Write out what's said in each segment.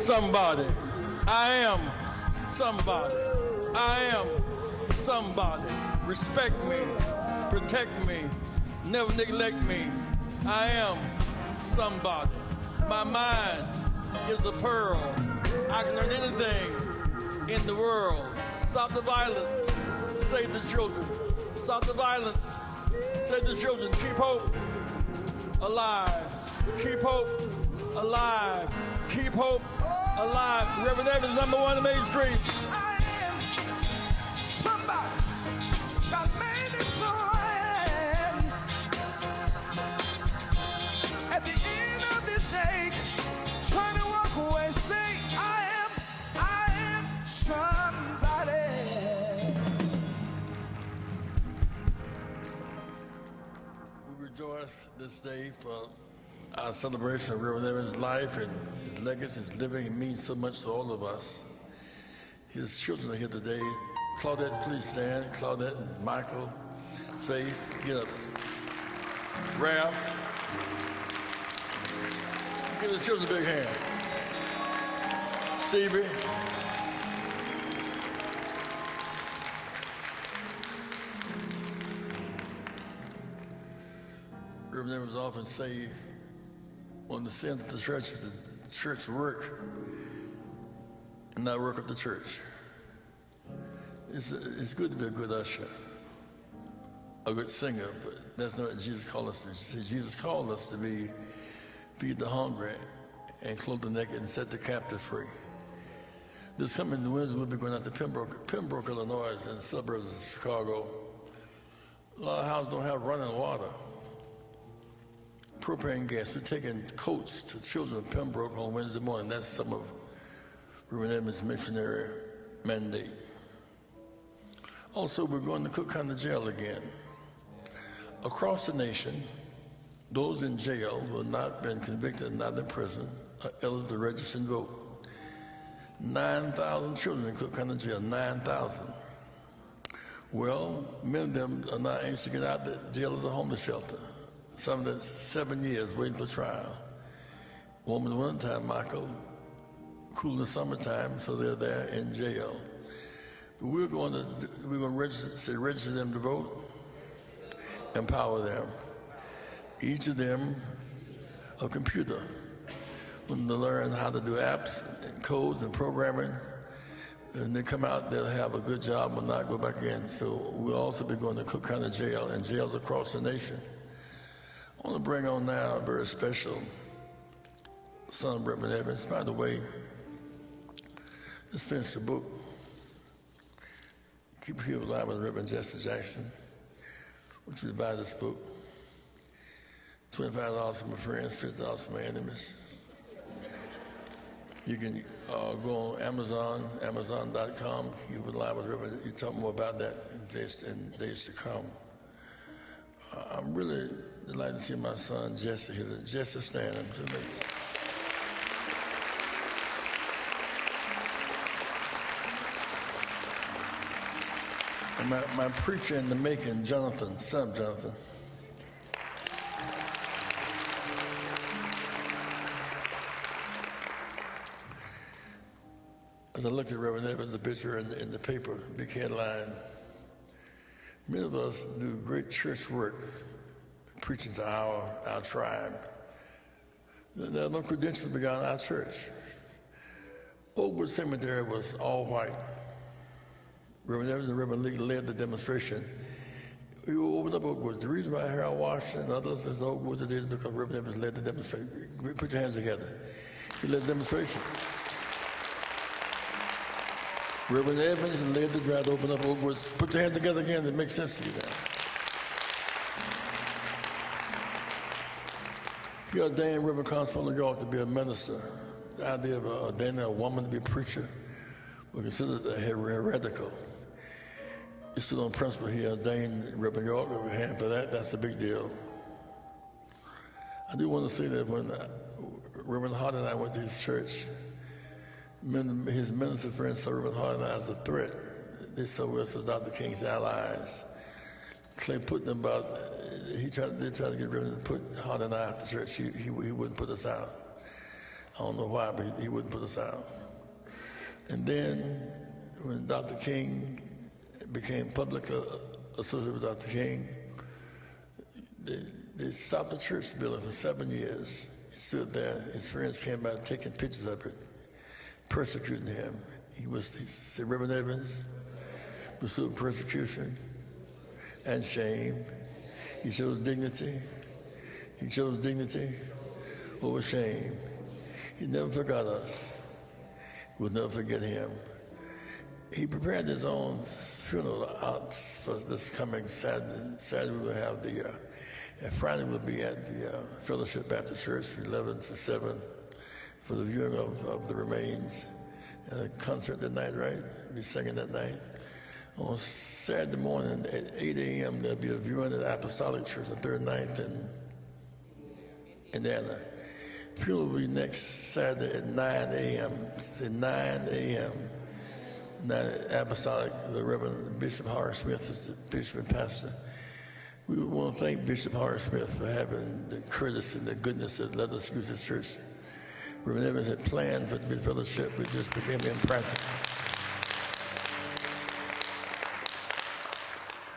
somebody. I am somebody. I am somebody. Respect me, protect me, never neglect me. I am somebody. My mind is a pearl. I can learn anything in the world. Stop the violence. Save the children. Stop the violence. Save the children. Keep hope alive. Keep hope alive. Keep hope alive. Reverend Evans, #1 on Main Street. I am somebody. God made me so I am. At the end of this day, trying to walk away, say I am somebody. We rejoice this day for our celebration of Reverend Evans' life and his legacy, his living. It means so much to all of us. His children are here today. Claudette, please stand. Claudette, Michael, Faith, get up. Ralph. Give the children a big hand. Stevie. Reverend Evans often say, one of the sins of the church is the church work and not work of the church. It's good to be a good usher, a good singer, but that's not what Jesus called us to. Jesus called us to feed the hungry and clothe the naked and set the captive free. This coming Wednesday, we'll be going out to Pembroke, Illinois, in the suburbs of Chicago. A lot of houses don't have running water. Propane gas. We're taking coats to children of Pembroke on Wednesday morning. That's some of Reverend Evans' missionary mandate. Also, we're going to Cook County Jail again. Across the nation, those in jail who have not been convicted and not in prison are eligible to register and vote. 9,000 children in Cook County Jail, 9,000. Well, many of them are not anxious to get out. The jail is a homeless shelter. Some of them 7 years waiting for trial. Warm in the wintertime, Michael. Cool in the summertime, so they're there in jail. We're going to register them to vote, empower them. Each of them a computer. When they learn how to do apps and codes and programming, and they come out, they'll have a good job and not go back again. So we'll also be going to Cook County Jail and jails across the nation. I want to bring on now a very special son of Reverend Evans. By the way, let's finish the book. Keep People Alive with Reverend Jesse Jackson, which we buy this book. $25 for my friends, $50 for my enemies. You can go on Amazon, amazon.com. Keep It Alive with Reverend. You talk more about that in days to come. I'm really delighted to see my son Jesse here. Jesse, stand up to me. And my preacher in the making, Jonathan. Son, Jonathan. As I looked at Reverend Evans' picture in the paper, big headline, many of us do great church work, preaching to our tribe. There are no credentials beyond our church. Oakwood Cemetery was all white. Reverend Evans and Reverend Lee led the demonstration. We opened up Oakwood. The reason why Harold Washington and others is Oakwood today is because Reverend Evans led the demonstration. Put your hands together. He led the demonstration. Reverend Evans led the drive to open up Oakwood. Put your hands together again. It makes sense to you now. He ordained Reverend Constable New York to be a minister. The idea of ordaining a woman to be a preacher was considered heretical. He stood on principle. He ordained Reverend York. Give a hand for that. That's a big deal. I do want to say that when Reverend Hart and I went to his church, his minister friends saw Reverend Hart and I as a threat. They saw us as Dr. King's allies. Clay put them about. They tried to get Reverend to put Hart and I out the church. He wouldn't put us out. I don't know why, but he wouldn't put us out. And then when Dr. King became public associated with Dr. King, they stopped the church building for 7 years. He stood there. His friends came by taking pictures of it, persecuting him. He said, Reverend Evans pursued persecution and shame. He chose dignity. He chose dignity over shame. He never forgot us. We'll never forget him. He prepared his own funeral out for this coming Saturday. Saturday we'll have and Friday we'll be at the Fellowship Baptist Church from 11 to 7 for the viewing of the remains. And a concert that night, right? We'll be singing that night. On Saturday morning at 8 a.m. there'll be a viewing at the Apostolic Church on 3rd Ninth in Indiana. Funeral will be next Saturday at 9 a.m. At 9 a.m. Now, Apostolic, the Reverend Bishop Howard Smith is the bishop and pastor. We want to thank Bishop Howard Smith for having the courtesy and the goodness that let us use his church. Reverend Evans had planned for the fellowship, but just became impractical.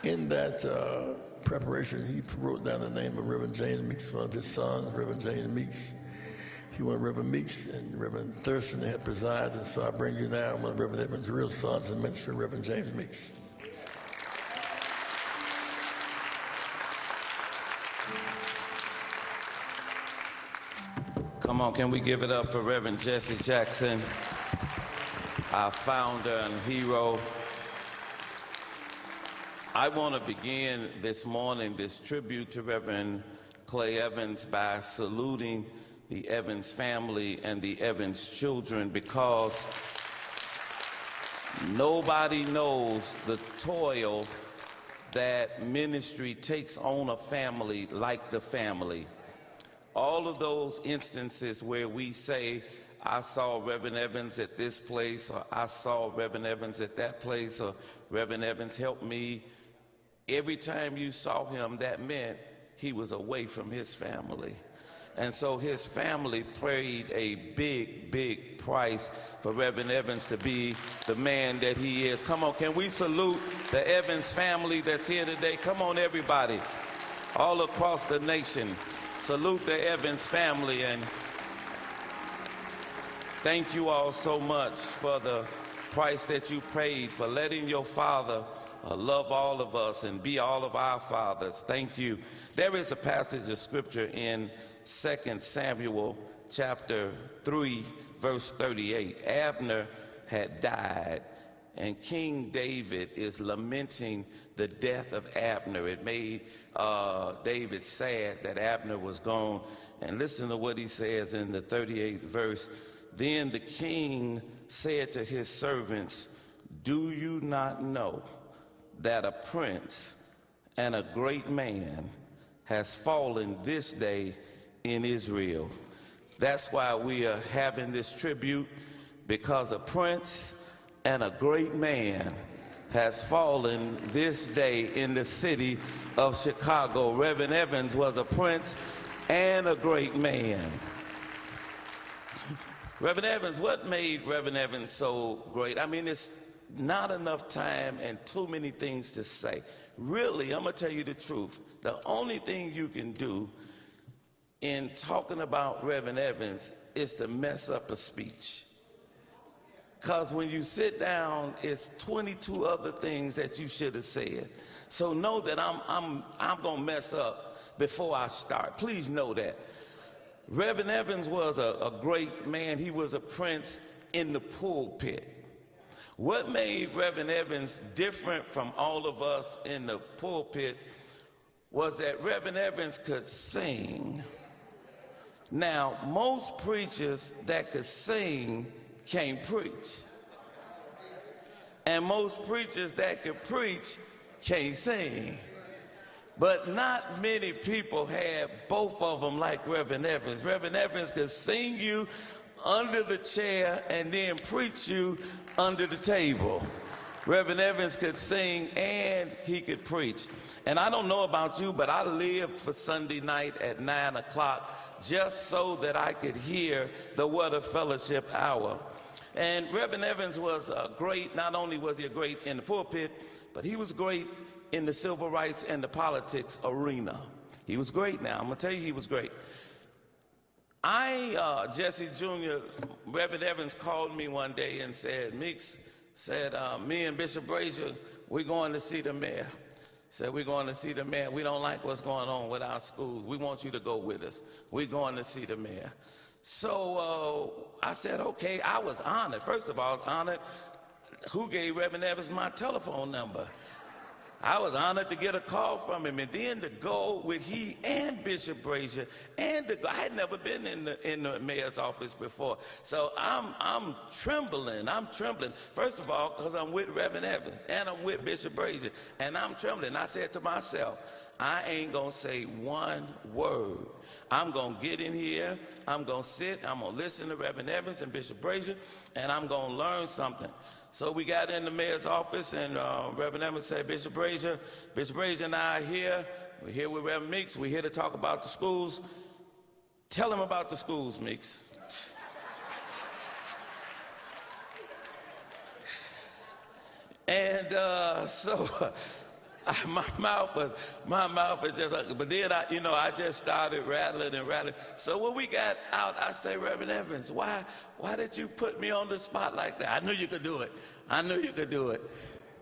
In that preparation, he wrote down the name of Reverend James Meeks, one of his sons, Reverend James Meeks. He wanted Reverend Meeks and Reverend Thurston to have presided, and so I bring you now one of Reverend Evans' real sons and minister, Reverend James Meeks. Come on, can we give it up for Reverend Jesse Jackson, our founder and hero. I want to begin this morning, this tribute to Reverend Clay Evans, by saluting the Evans family and the Evans children, because nobody knows the toil that ministry takes on a family like the family. All of those instances where we say, I saw Reverend Evans at this place, or I saw Reverend Evans at that place, or Reverend Evans helped me. Every time you saw him, that meant he was away from his family. And so his family paid a big, big price for Reverend Evans to be the man that he is. Come on, can we salute the Evans family that's here today? Come on, everybody, all across the nation. Salute the Evans family, and thank you all so much for the price that you paid for letting your father love all of us and be all of our fathers. Thank you. There is a passage of scripture in 2 Samuel chapter 3, verse 38. Abner had died, and King David is lamenting the death of Abner. It made David sad that Abner was gone. And listen to what he says in the 38th verse. Then the king said to his servants, do you not know that a prince and a great man has fallen this day in Israel? That's why we are having this tribute, because a prince and a great man has fallen this day in the city of Chicago. Reverend Evans was a prince and a great man. Reverend Evans, what made Reverend Evans so great? I mean, it's not enough time and too many things to say. Really, I'm gonna tell you the truth. The only thing you can do in talking about Reverend Evans is to mess up a speech. Because when you sit down, it's 22 other things that you should have said. So know that I'm gonna mess up before I start. Please know that. Reverend Evans was a great man. He was a prince in the pulpit. What made Reverend Evans different from all of us in the pulpit was that Reverend Evans could sing. Now, most preachers that could sing can't preach. And most preachers that could preach can't sing. But not many people had both of them like Reverend Evans. Reverend Evans could sing you under the chair and then preach you under the table. Reverend Evans could sing and he could preach. And I don't know about you, but I lived for Sunday night at 9 o'clock just so that I could hear the Word of Fellowship hour. And Reverend Evans was great. Not only was he great in the pulpit, but he was great in the civil rights and the politics arena. He was great now. I'm going to tell you he was great. Jesse Jr., Reverend Evans called me one day and said, Meeks, said, me and Bishop Brazier, we're going to see the mayor. Said, we're going to see the mayor. We don't like what's going on with our schools. We want you to go with us. We're going to see the mayor. So I said, okay. I was honored. First of all, I was honored. Who gave Reverend Evans my telephone number? I was honored to get a call from him, and then to go with he and Bishop Brazier, and I had never been in the mayor's office before, so I'm trembling. I'm trembling. First of all, because I'm with Reverend Evans and I'm with Bishop Brazier, and I'm trembling. I said to myself, I ain't gonna say one word. I'm gonna get in here. I'm gonna sit. I'm gonna listen to Reverend Evans and Bishop Brazier, and I'm gonna learn something. So we got in the mayor's office, and Reverend Evans said, Bishop Brazier and I are here. We're here with Reverend Meeks. We're here to talk about the schools. Tell him about the schools, Meeks. And so my mouth was just, but then I just started rattling and rattling. So when we got out, I said, Reverend Evans, why did you put me on the spot like that? I knew you could do it. I knew you could do it.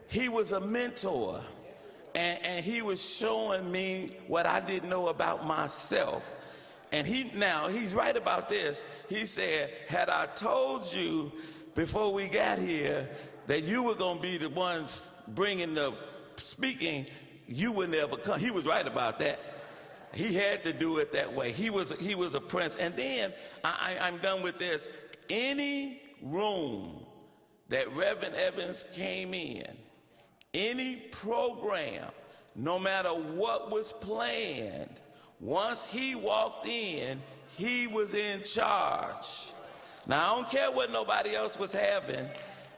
He was a mentor, and he was showing me what I didn't know about myself. And he's right about this. He said, had I told you before we got here that you were going to be the ones bringing the speaking, you would never come. He was right about that. He had to do it that way. He was a prince. And then I'm done with this. Any room that Reverend Evans came in, any program, no matter what was planned, once he walked in, he was in charge. Now, I don't care what nobody else was having.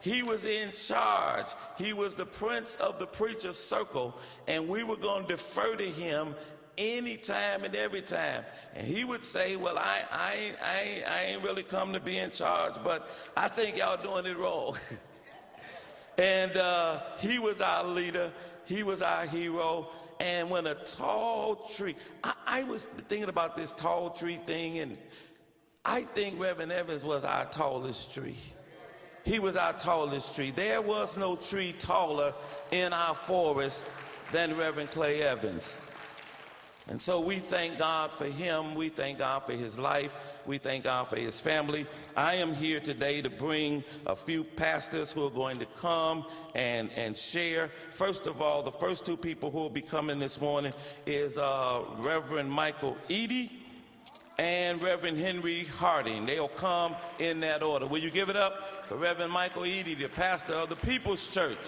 He was in charge. He was the prince of the preacher's circle, and we were going to defer to him anytime and every time. And he would say, well, I ain't really come to be in charge, but I think y'all doing it wrong. And he was our leader. He was our hero. And when a tall tree, I was thinking about this tall tree thing, and I think Reverend Evans was our tallest tree. He was our tallest tree. There was no tree taller in our forest than Reverend Clay Evans. And so we thank God for him. We thank God for his life. We thank God for his family. I am here today to bring a few pastors who are going to come and share. First of all, the first two people who will be coming this morning is Reverend Michael Eady and Reverend Henry Harding. They'll come in that order. Will you give it up for Reverend Michael Eady, the pastor of the People's Church